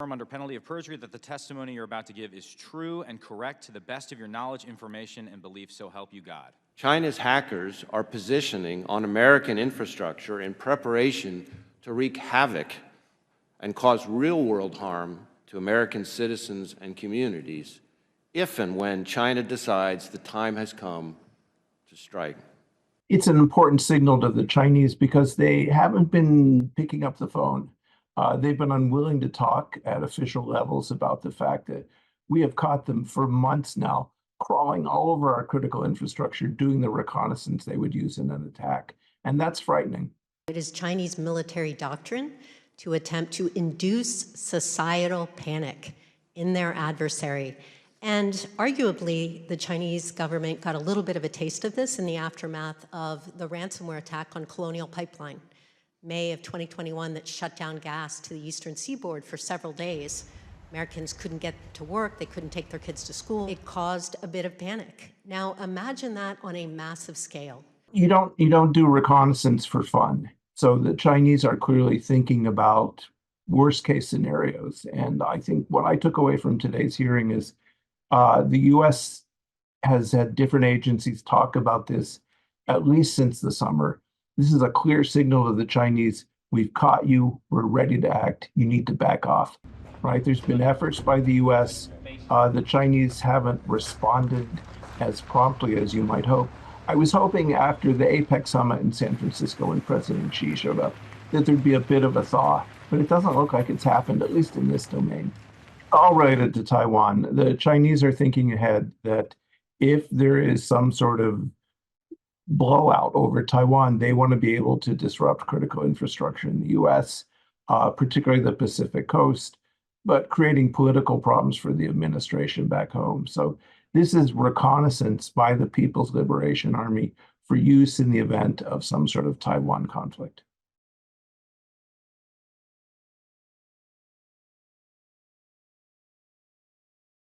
Under penalty of perjury that the testimony you're about to give is true and correct to the best of your knowledge, information, and belief, so help you God. China's hackers are positioning on American infrastructure in preparation to wreak havoc and cause real-world harm to American citizens and communities if and when China decides the time has come to strike. It's an important signal to the Chinese because they haven't been picking up the phone. They've been unwilling to talk at official levels about the fact that we have caught them for months now, crawling all over our critical infrastructure, doing the reconnaissance they would use in an attack. And that's frightening. It is Chinese military doctrine to attempt to induce societal panic in their adversary. And arguably, the Chinese government got a little bit of a taste of this in the aftermath of the ransomware attack on Colonial Pipeline, May of 2021, that shut down gas to the eastern seaboard for several days. Americans couldn't get to work, they couldn't take their kids to school. It caused a bit of panic. Now imagine that on a massive scale. You don't do reconnaissance for fun. So the Chinese are clearly thinking about worst case scenarios. And I think what I took away from today's hearing is the U.S. has had different agencies talk about this at least since the summer. This is a clear signal to the Chinese, we've caught you, we're ready to act, you need to back off, right? There's been efforts by the U.S. The Chinese haven't responded as promptly as you might hope. I was hoping after the APEC summit in San Francisco when President Xi showed up, that there'd be a bit of a thaw, but it doesn't look like it's happened, at least in this domain. All related to Taiwan, the Chinese are thinking ahead that if there is some sort of blowout over Taiwan, they want to be able to disrupt critical infrastructure in the U.S., particularly the Pacific coast, but creating political problems for the administration back home. So this is reconnaissance by the People's Liberation Army for use in the event of some sort of Taiwan conflict.